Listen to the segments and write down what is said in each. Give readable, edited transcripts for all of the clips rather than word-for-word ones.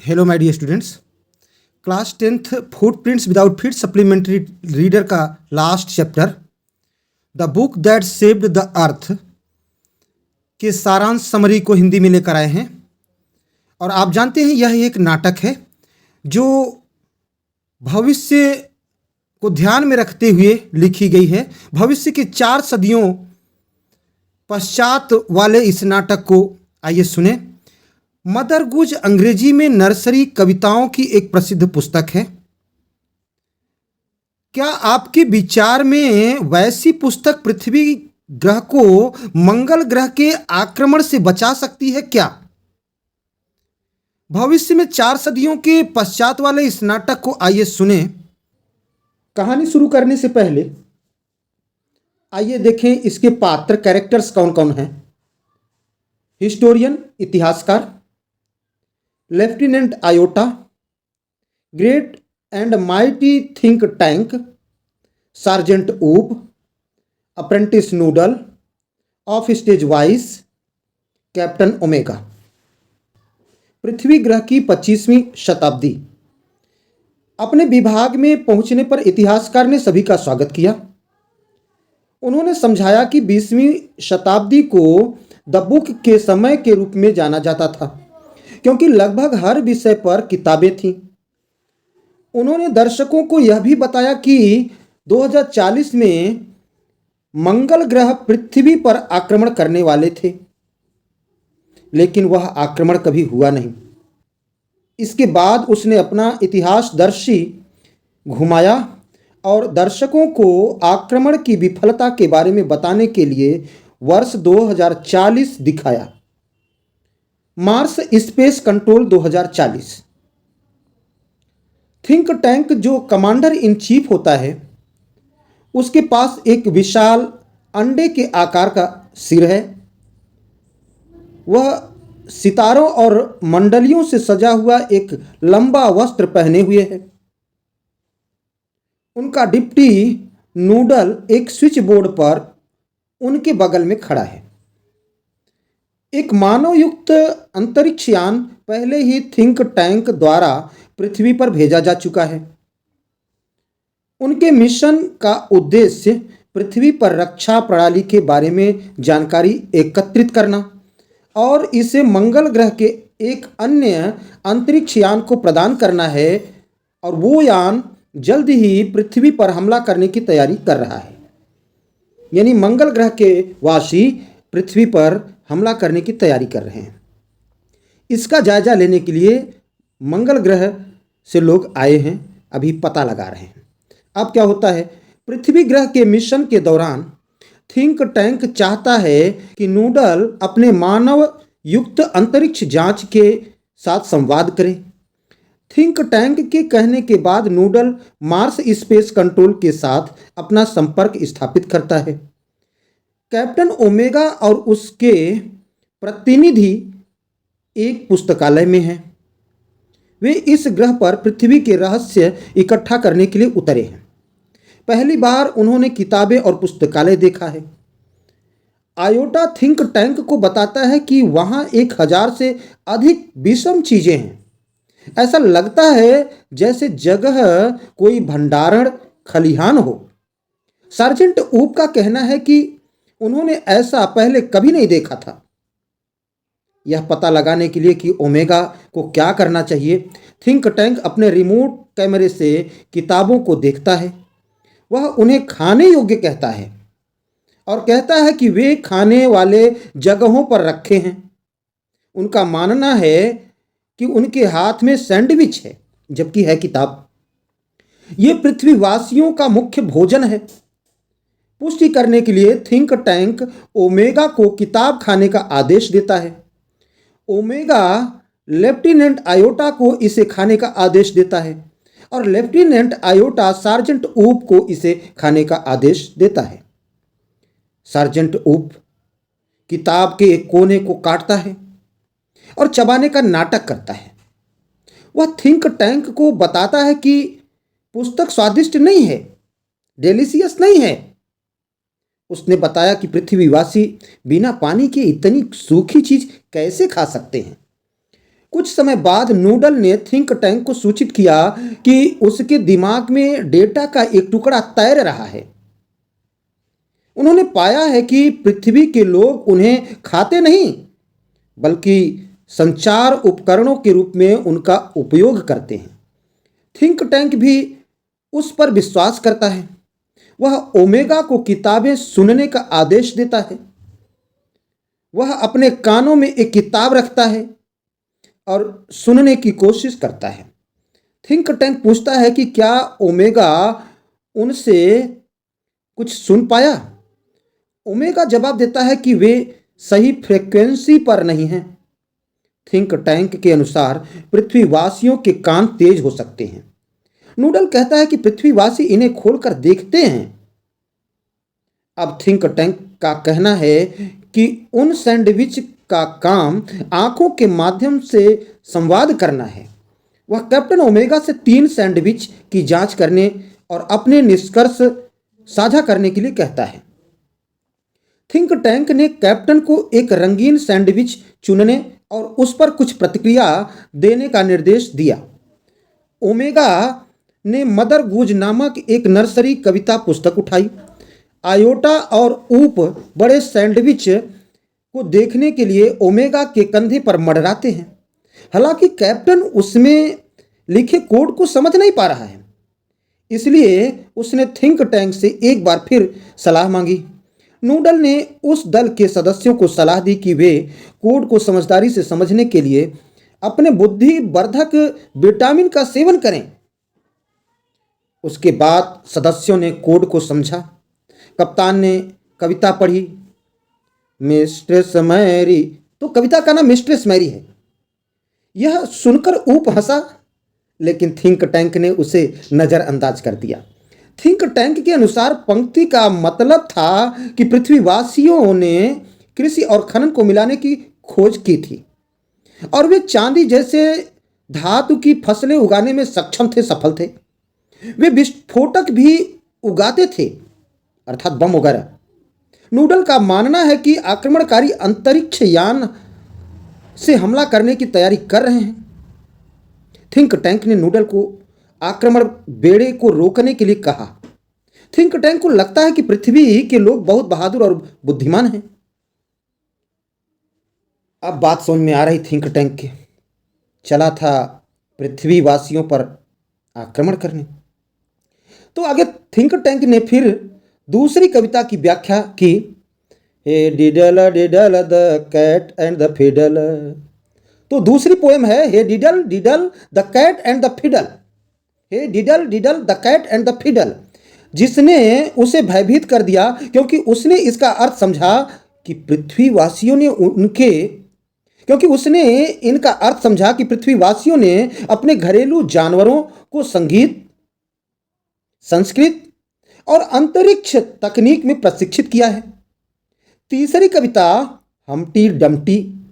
Hello my dear students. Class 10th footprints without feet supplementary reader का last chapter the book that saved the earth के सारांश summary को हिंदी में लेकर आए हैं। और आप जानते हैं यह एक नाटक है जो भविष्य को ध्यान में रखते हुए लिखी गई है। भविष्य के 4 सदियों पश्चात वाले इस नाटक को आइए सुने। मदर गुज अंग्रेजी में नर्सरी कविताओं की एक प्रसिद्ध पुस्तक है। क्या आपके विचार में वैसी पुस्तक पृथ्वी ग्रह को मंगल ग्रह के आक्रमण से बचा सकती है क्या? भविष्य में 4 सदियों के पश्चात वाले इस नाटक को आइए सुने। कहानी शुरू करने से पहले आइए देखें इसके पात्र कैरेक्टर्स कौन कौन हैं। हिस्टोरियन इतिहासकार, lieutenant Iota, great and mighty think tank, sergeant Oop, apprentice Noodle, off stage voice, captain Omega. पृथ्वी ग्रह की 25वीं शताब्दी। अपने विभाग में पहुंचने पर इतिहासकार ने सभी का स्वागत किया। उन्होंने समझाया कि 20वीं शताब्दी को द बुक के समय के रूप में जाना जाता था क्योंकि लगभग हर विषय पर किताबें थीं। उन्होंने दर्शकों को यह भी बताया कि 2040 में मंगल ग्रह पृथ्वी पर आक्रमण करने वाले थे, लेकिन वह आक्रमण कभी हुआ नहीं। इसके बाद उसने अपना इतिहासदर्शी घुमाया और दर्शकों को आक्रमण की विफलता के बारे में बताने के लिए वर्ष 2040 दिखाया। Mars space control 2040। Think tank जो कमांडर इन चीफ होता है, उसके पास एक विशाल अंडे के आकार का सिर है। वह सितारों और मंडलियों से सजा हुआ एक लंबा वस्त्र पहने हुए है। उनका डिप्टी नूडल एक स्विच बोर्ड पर उनके बगल में खड़ा है। एक मानवयुक्त अंतरिक्ष यान पहले ही थिंक टैंक द्वारा पृथ्वी पर भेजा जा चुका है। उनके मिशन का उद्देश्य पृथ्वी पर रक्षा प्रणाली के बारे में जानकारी एकत्रित करना और इसे मंगल ग्रह के एक अन्य अंतरिक्ष यान को प्रदान करना है, और वो यान जल्द ही पृथ्वी पर हमला करने की तैयारी कर रहा है। यानी मंगल ग्रह के वासी पृथ्वी पर हमला करने की तैयारी कर रहे हैं। इसका जायजा लेने के लिए मंगल ग्रह से लोग आए हैं, अभी पता लगा रहे हैं। अब क्या होता है, पृथ्वी ग्रह के मिशन के दौरान थिंक टैंक चाहता है कि नूडल अपने मानव युक्त अंतरिक्ष जांच के साथ संवाद करे। थिंक टैंक के कहने के बाद नूडल मार्स स्पेस कंट्रोल के साथ अपना संपर्क स्थापित करता है। कैप्टन ओमेगा और उसके प्रतिनिधि एक पुस्तकालय में हैं। वे इस ग्रह पर पृथ्वी के रहस्य इकट्ठा करने के लिए उतरे हैं। पहली बार उन्होंने किताबें और पुस्तकालय देखा है। आयोटा थिंक टैंक को बताता है कि वहाँ 1000 से अधिक विषम चीजें हैं। ऐसा लगता है जैसे जगह कोई भंडारण खलिहान हो। सार्जेंट ऊप का कहना है कि उन्होंने ऐसा पहले कभी नहीं देखा था। यह पता लगाने के लिए कि ओमेगा को क्या करना चाहिए, थिंक टैंक अपने रिमोट कैमरे से किताबों को देखता है। वह उन्हें खाने योग्य कहता है और कहता है कि वे खाने वाले जगहों पर रखे हैं। उनका मानना है कि उनके हाथ में सैंडविच है, जबकि है किताब। ये पृथ्वीवासियों का मुख्य भोजन है। पुष्टि करने के लिए थिंक टैंक ओमेगा को किताब खाने का आदेश देता है। ओमेगा लेफ्टिनेंट आयोटा को इसे खाने का आदेश देता है और लेफ्टिनेंट आयोटा सार्जेंट ऊप को इसे खाने का आदेश देता है। सार्जेंट ऊप किताब के एक कोने को काटता है और चबाने का नाटक करता है। वह थिंक टैंक को बताता है कि पुस्तक स्वादिष्ट नहीं है, डेलिशियस नहीं है। उसने बताया कि पृथ्वीवासी बिना पानी के इतनी सूखी चीज कैसे खा सकते हैं। कुछ समय बाद नूडल ने थिंक टैंक को सूचित किया कि उसके दिमाग में डेटा का एक टुकड़ा तैर रहा है। उन्होंने पाया है कि पृथ्वी के लोग उन्हें खाते नहीं, बल्कि संचार उपकरणों के रूप में उनका उपयोग करते हैं। थिंक टैंक भी उस पर विश्वास करता है। वह ओमेगा को किताबें सुनने का आदेश देता है। वह अपने कानों में एक किताब रखता है और सुनने की कोशिश करता है। थिंक टैंक पूछता है कि क्या ओमेगा उनसे कुछ सुन पाया। ओमेगा जवाब देता है कि वे सही फ्रीक्वेंसी पर नहीं हैं। थिंक टैंक के अनुसार पृथ्वीवासियों के कान तेज हो सकते हैं। नूडल कहता है कि पृथ्वीवासी इन्हें खोलकर देखते हैं। अब थिंक टैंक का कहना है कि उन सैंडविच का काम आंखों के माध्यम से संवाद करना है। वह कैप्टन ओमेगा से 3 सैंडविच की जांच करने और अपने निष्कर्ष साझा करने के लिए कहता है। थिंक टैंक ने कैप्टन को एक रंगीन सैंडविच चुनने और उस पर कुछ प्रतिक्रिया देने का निर्देश दिया। ओमेगा ने मदर गूज नामक एक नर्सरी कविता पुस्तक उठाई। आयोटा और ऊप बड़े सैंडविच को देखने के लिए ओमेगा के कंधे पर मडराते हैं। हालांकि कैप्टन उसमें लिखे कोड को समझ नहीं पा रहा है, इसलिए उसने थिंक टैंक से एक बार फिर सलाह मांगी। नूडल ने उस दल के सदस्यों को सलाह दी कि वे कोड को समझदारी से समझने के लिए अपने बुद्धिवर्धक विटामिन का सेवन करें। उसके बाद सदस्यों ने कोड को समझा। कप्तान ने कविता पढ़ी, मिस्ट्रेस मैरी। तो कविता का नाम मिस्ट्रेस मैरी है। यह सुनकर ऊप हंसा, लेकिन थिंक टैंक ने उसे नजरअंदाज कर दिया। थिंक टैंक के अनुसार पंक्ति का मतलब था कि पृथ्वीवासियों ने कृषि और खनन को मिलाने की खोज की थी और वे चांदी जैसे धातु की फसलें उगाने में सक्षम थे, सफल थे। वे विस्फोटक भी उगाते थे, अर्थात बम वगैरह। नूडल का मानना है कि आक्रमणकारी अंतरिक्ष यान से हमला करने की तैयारी कर रहे हैं। थिंक टैंक ने नूडल को आक्रमण बेड़े को रोकने के लिए कहा। थिंक टैंक को लगता है कि पृथ्वी के लोग बहुत बहादुर और बुद्धिमान हैं। अब बात समझ में आ रही थिंक टैंक के। चला था पृथ्वीवासियों पर आक्रमण करने। तो आगे थिंक टैंक ने फिर दूसरी कविता की व्याख्या की। Hey diddle diddle the cat and the fiddle. तो दूसरी पोएम है hey diddle diddle the cat and the fiddle. Hey diddle diddle the cat and the fiddle, जिसने उसे भयभीत कर दिया क्योंकि उसने इसका अर्थ समझा कि पृथ्वीवासियों ने अपने घरेलू जानवरों को संगीत, संस्कृत और अंतरिक्ष तकनीक में प्रशिक्षित किया है। तीसरी कविता हम्टी डम्टी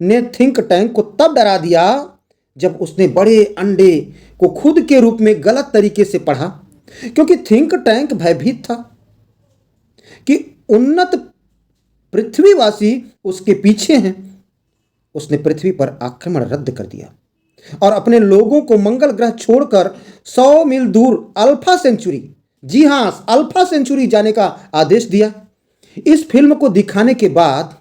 ने थिंक टैंक को तब डरा दिया जब उसने बड़े अंडे को खुद के रूप में गलत तरीके से पढ़ा, क्योंकि थिंक टैंक भयभीत था कि उन्नत पृथ्वीवासी उसके पीछे हैं। उसने पृथ्वी पर आक्रमण रद्द कर दिया और अपने लोगों को मंगल ग्रह छोड़कर 100 मील दूर अल्फा सेंचुरी, जी हां, अल्फा सेंचुरी जाने का आदेश दिया। इस फिल्म को दिखाने के बाद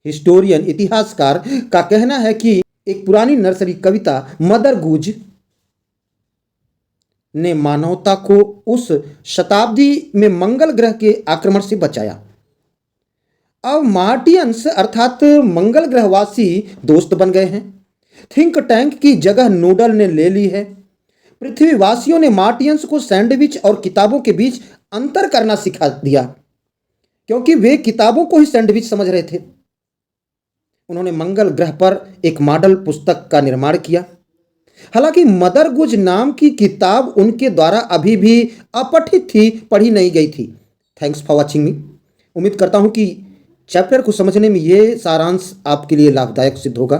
हिस्टोरियन, इतिहासकार का कहना है कि एक पुरानी नर्सरी कविता मदर गूज ने मानवता को उस शताब्दी में मंगल ग्रह के आक्रमण से बचाया। अब मार्टियंस अर्थात मंगल ग्रहवासी दोस्त बन गए हैं। थिंक टैंक की जगह नूडल ने ले ली है। पृथ्वीवासियों ने मार्टियंस को सैंडविच और किताबों के बीच अंतर करना सिखा दिया, क्योंकि वे किताबों को ही सैंडविच समझ रहे थे। उन्होंने मंगल ग्रह पर एक मॉडल पुस्तक का निर्माण किया। हालांकि मदर गुज नाम की किताब उनके द्वारा अभी भी अपठित थी, पढ़ी नहीं गई थी। थैंक्स फॉर वॉचिंग मी। उम्मीद करता हूं कि चैप्टर को समझने में ये सारांश आपके लिए लाभदायक सिद्ध होगा।